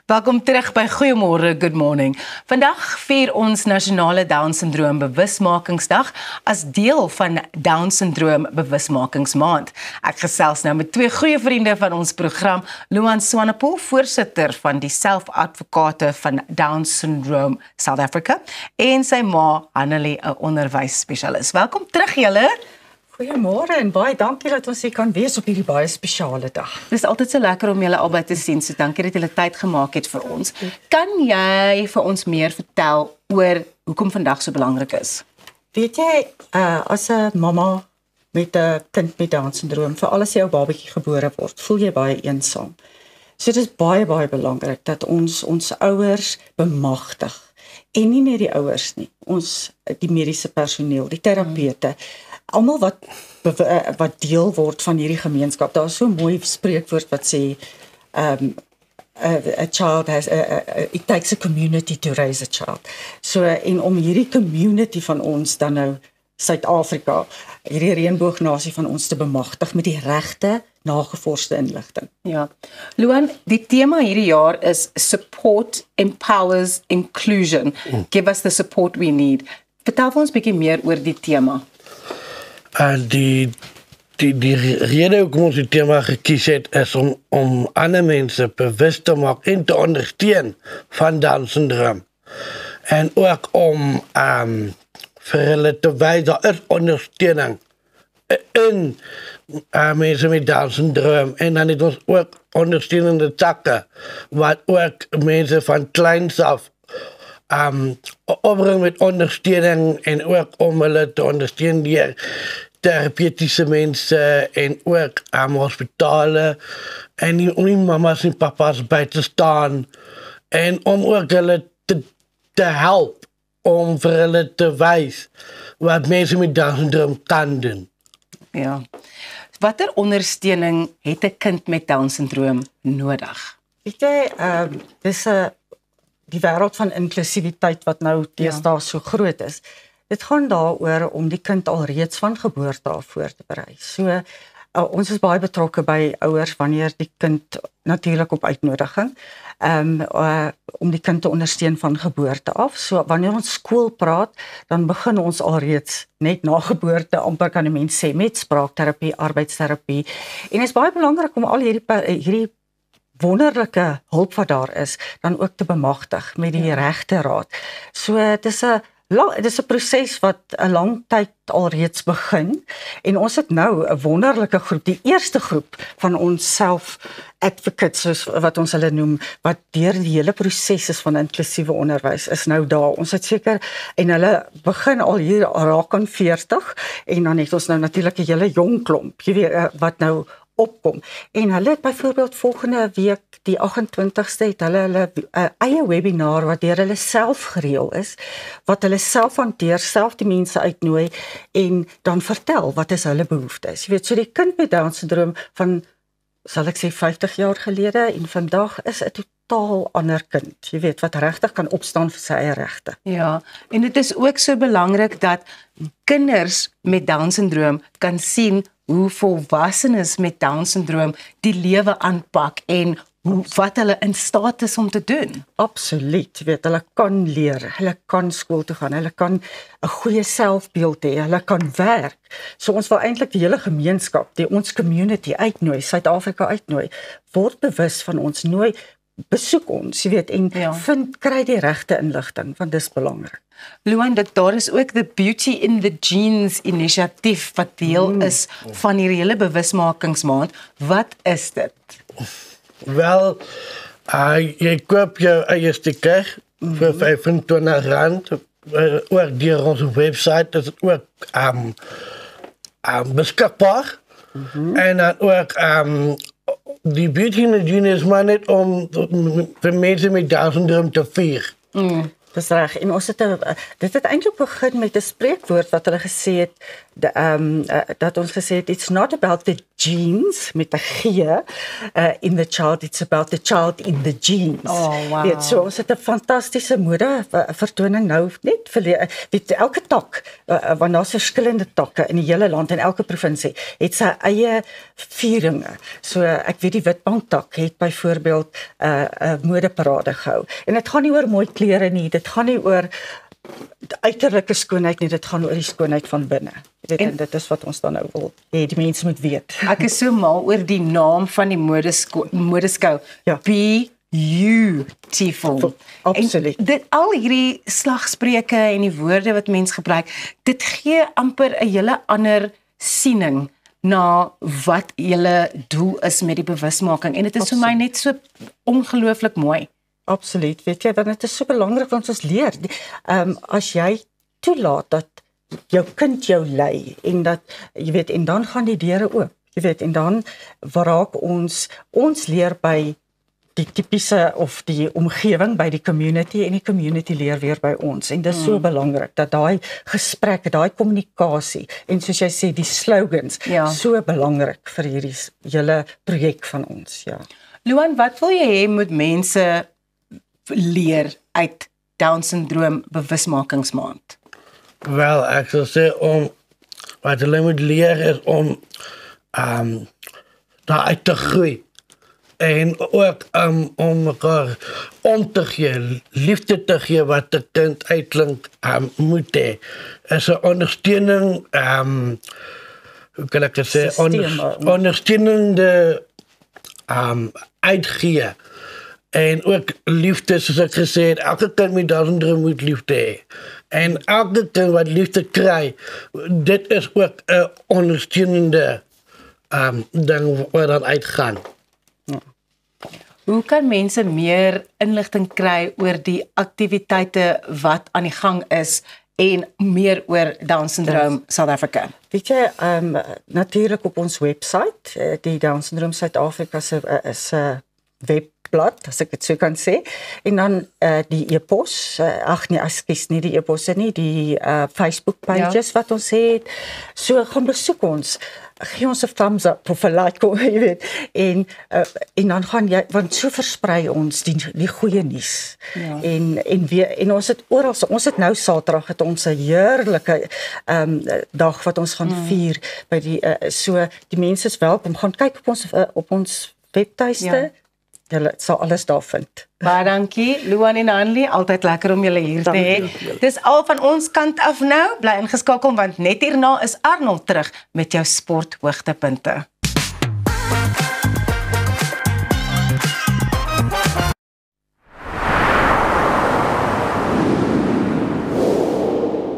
Welkom terug by Goeiemôre, Good Morning. Vandag vier ons Nasionale Down Syndroom Bewusmakingsdag as deel van Down Syndroom Bewusmakingsmaand. Ek gesels nou met twee goeie vriende van ons program, Luan Swanepoel, voorsitter van die selfadvokate van Down Syndrome South Africa, en sy ma, Annelie, 'n onderwysspesialis. Welkom terug julle. Goeiemôre en baie dankie dat ons hier kan wees op hierdie baie spesiale dag. Dit is altyd so lekker om julle albei te sien, so dankie dat julle tyd gemaak het vir ons. Kan jy vir ons meer vertel oor hoekom vandag so belangrik is? Weet jy, as 'n mamma met 'n kind met Down syndroom, veral as jou babatjie gebore word, voel jy baie eensaam. So dit is baie belangrik dat ons ouers bemagtig. En nie net die ouers nie, die mediese personeel, die terapeute, almal wat deel word van hierdie gemeenskap. Daar is so 'n mooi spreekwoord wat sê a child has it takes a community to raise a child. So en om hierdie community van ons dan nou Suid-Afrika, hierdie reënboognasie van ons te bemagtig met die regte nagevorsde inligting. Ja. Luan, die tema hierdie jaar is Support Empowers Inclusion. Give us the support we need. Vertel vir ons 'n bietjie meer oor die tema. Die rede hoekom ons die tema gekies het is om ander mense bewus te maak en te ondersteun van Down syndroom. En ook om vir hulle te wys daar is ondersteuning in mense met Down syndroom. En dan het ons ook ondersteunende takke wat ook mense van kleins af opbring met ondersteuning en ook om hulle te ondersteun deur terapeutische mense en ook hospitale en om die mamas en papa's by te staan en om ook hulle te help om vir hulle te wys wat mense met Down syndroom kan doen. Ja. Watter ondersteuning het 'n kind met Down syndroom nodig? Weet jy, dis die wêreld van inklusiwiteit wat nou deesdae so groot is. Dit gaan daaroor om die kind alreeds van geboorte af voor te berei. So ons is baie betrokke by ouers wanneer die kind natuurlik op uitnodiging om die kind te ondersteun van geboorte af. So wanneer ons skool praat, dan begin ons alreeds net na geboorte, amper kan 'n mens sê, met spraakterapie, arbeidsterapie. En dit is baie belangrik om al hierdie wonderlike hulp wat daar is, dan ook te bemagtig met die regte raad. So dit is 'n proses wat 'n lang tyd alreeds begin en ons het nou 'n wonderlike groep, die eerste groep van ons self-advocates, soos wat ons hulle noem, wat deur die hele proses is van inklusiewe onderwys is nou daar. Ons het seker, en hulle begin al hier raak aan 40 en dan het ons nou natuurlik 'n hele jong klomp, jy weet, wat nou opkom. En hulle het byvoorbeeld volgende week, die 28ste, het hulle eie webinar wat deur hulle self gereël is, wat hulle self hanteer, self die mense uitnooi en dan vertel wat is hulle behoeftes. Jy weet, so die kind met Down syndroom van, sal ek sê, 50 jaar gelede en vandag is 'n totaal ander kind, jy weet, wat regtig kan opstaan vir sy eie regte. Ja, en dit is ook so belangrik dat kinders met Down syndroom kan sien hoe volwassenes met Down syndroom die lewe aanpak en wat hulle in staat is om te doen. Absoluut, weet, hulle kan leer, hulle kan skool toe gaan, hulle kan 'n goeie selfbeeld hê, hulle kan werk. So ons wil eintlik die hele gemeenskap, ons community uitnooi, Suid-Afrika uitnooi, word bewus van ons, besoek ons, jy weet, en kry die regte inligting, want dis belangrik. Luan, daar is ook the Beauty in the Genes inisiatief wat deel is van hierdie hele bewusmakingsmaand. Wat is dit? Wel, jy koop jou eie sticker vir R25, ook deur onze website is het ook beskikbaar. En dan ook die Beauty in the Gene is maar net om vir mense met Down syndroom te vier. Dis reg. En ons dit het eintlik begin met 'n spreekwoord wat hulle gesê het, dat ons gesê het, it's not about the genes met 'n G in the child. It's about the child in the genes. Oh, wow. Weet, so ons het 'n fantastiese mode vertoning nou net weet elke tak want daar's verskillende takke in die hele land en elke provinsie het sy eie vieringe. So ek weet die Witbanktak het byvoorbeeld 'n modeparade gehou. En dit gaan nie oor mooi klere nie, dit gaan nie oor uiterlike skoonheid nie, dit gaan oor die skoonheid van binne. En dit is wat ons dan nou wil hê die mense moet weet. Ek is so mal oor die naam van die modeskou. Ja. Be beautiful. Absoluut. En dit al hierdie slagspreuke en die woorde wat mens gebruik, dit gee amper 'n hele ander siening na wat julle doel is met die bewusmaking en dit is vir my net so ongelooflik mooi. Absoluut, weet jy, want dit is so belangrik want ons leer. As jy toelaat dat jou kind jou lei en dat jy weet en dan gaan die deure oop. Jy weet en dan raak ons leer by die tipiese of die omgewing by die community en die community leer weer by ons en dit is so belangrik dat daai gesprekke, daai kommunikasie en soos jy sê die slogans so belangrik vir hierdie hele projek van ons, ja. Luan, wat wil jy hê moet mense leer uit Down-sindroom bewusmakingsmaand? Wel, ek sal sê wat hulle moet leer is om daaruit te groei. En ook om mekaar om te gee, liefde te gee wat 'n kind uitklink moet hê. Is 'n ondersteuning, hoe kan ek dit sê, ondersteunende uitgee. En ook liefde, soos ek gesê het, elke kind met Down-sindroom moet liefde hê. En elke kind wat liefde kry, dit is ook 'n ondersteunende ding waar dan uitgaan. Hoe kan mense meer inligting kry oor die aktiwiteite wat aan die gang is en meer oor Down-sindroom South Africa? Weet jy, natuurlik op ons website, die Down-sindroom Suid-Afrika is 'n webblad, as ek dit so kan sê. En dan die e-pos, nie die e-posse nie, die Facebook pages wat ons het. So gaan besoek ons. Gee ons 'n thumbs up of 'n like, jy weet. En dan gaan jy, want so versprei ons die goeie nuus. Ja. En ons het oral, ons het nou Saterdag het ons 'n heerlike dag wat ons gaan vier by die so die mense is welkom. Gaan kyk op ons webtuiste. Ja. Julle sal alles daar vind. Baie dankie, Luan en Hanlie, altyd lekker om julle hier te hê. Dis al van ons kant af nou, bly ingeskakel want net hierna is Arnold terug met jou sporthoogtepunte.